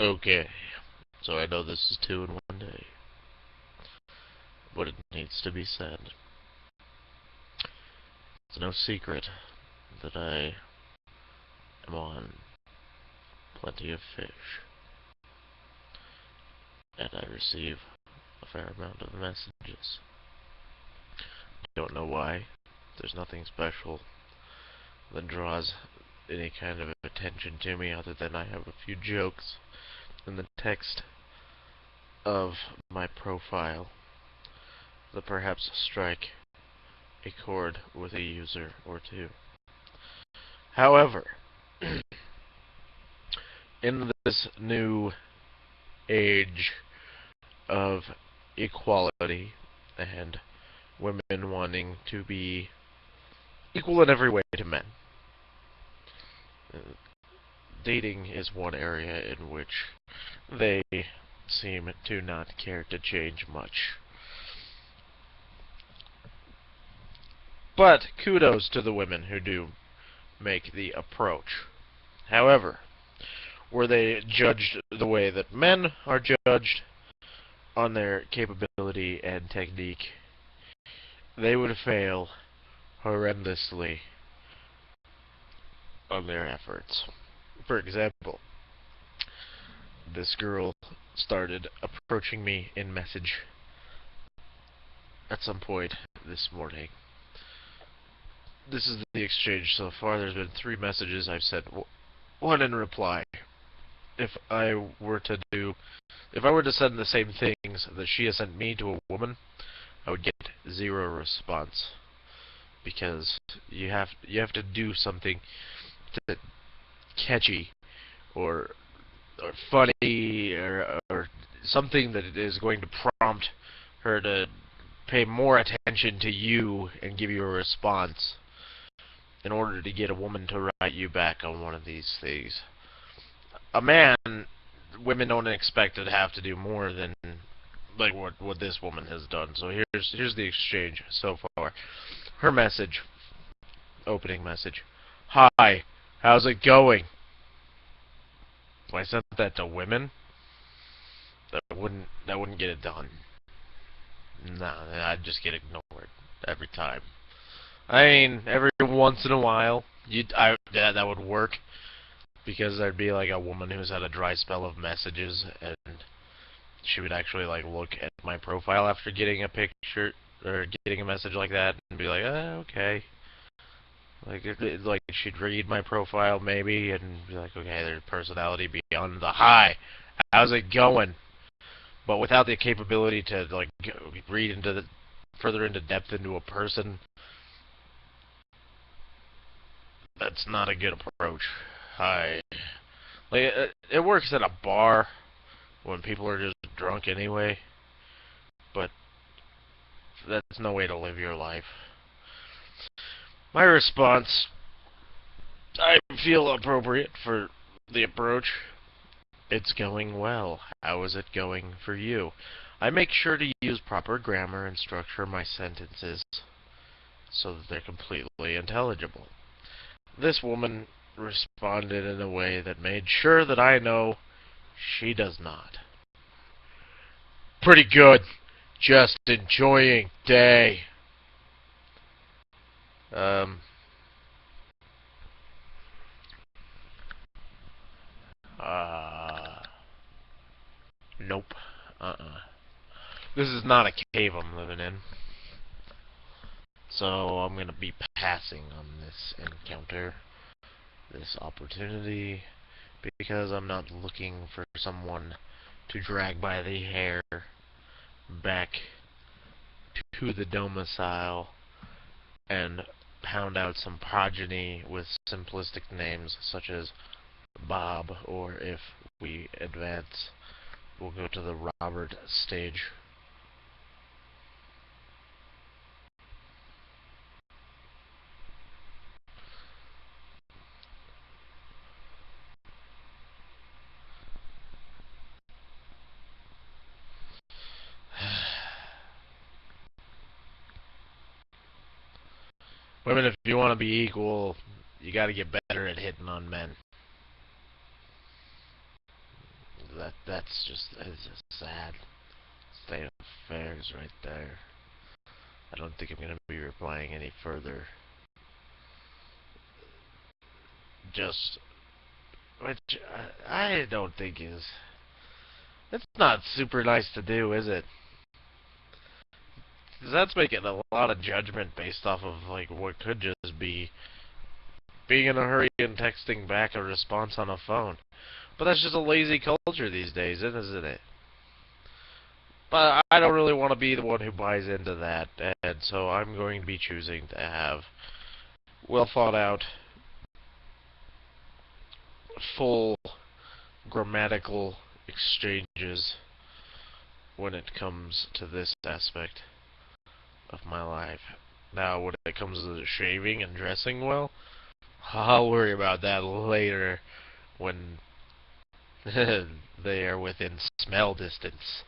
Okay, so I know this is two in one day, but it needs to be said. It's no secret that I am on Plenty of Fish, and I receive a fair amount of messages. Don't know why. There's nothing special that draws any kind of attention to me other than I have a few jokes in the text of my profile that perhaps strike a chord with a user or two. However, in this new age of equality and women wanting to be equal in every way to men, uh, dating is one area in which they seem to not care to change much. But kudos to the women who do make the approach. However, were they judged the way that men are judged on their capability and technique, they would fail horrendously on their efforts. For example, this girl started approaching me in message at some point this morning. This is the exchange so far. There's been 3 messages I've sent, one in reply. If I were to send the same things that she has sent me to a woman, I would get 0 response, because you have to do something to catchy or funny or something that is going to prompt her to pay more attention to you and give you a response in order to get a woman to write you back on one of these things. A man, women don't expect to have to do more than like what this woman has done. So here's the exchange so far. Her message, opening message. Hi, how's it going? If I sent that to women, that wouldn't get it done. No, I'd just get ignored every time. I mean, every once in a while, that would work, because there'd be like a woman who's had a dry spell of messages, and she would actually like look at my profile after getting a picture or getting a message like that and be like, okay. Like she'd read my profile maybe and be like, okay, there's personality beyond the hi. How's it going? But without the capability to like read into the further into depth into a person, that's not a good approach. Hi. Like it works at a bar when people are just drunk anyway, but that's no way to live your life. My response, I feel appropriate for the approach. It's going well. How is it going for you? I make sure to use proper grammar and structure my sentences so that they're completely intelligible. This woman responded in a way that made sure that I know she does not. Pretty good. Just enjoying day. Um, uh, nope. This is not a cave I'm living in. So I'm gonna be passing on this encounter, this opportunity, because I'm not looking for someone to drag by the hair back to the domicile and pound out some progeny with simplistic names such as Bob, or if we advance, we'll go to the Robert stage. Women, if you want to be equal, you gotta get better at hitting on men. It's a sad state of affairs right there. I don't think I'm going to be replying any further. Just, which I don't think is. It's not super nice to do, is it? 'Cause that's making a lot of judgment based off of like what could just be being in a hurry and texting back a response on a phone. But that's just a lazy culture these days, isn't it? But I don't really want to be the one who buys into that, and so I'm going to be choosing to have well thought out, full grammatical exchanges when it comes to this aspect of my life. Now, when it comes to shaving and dressing well, I'll worry about that later when they are within smell distance.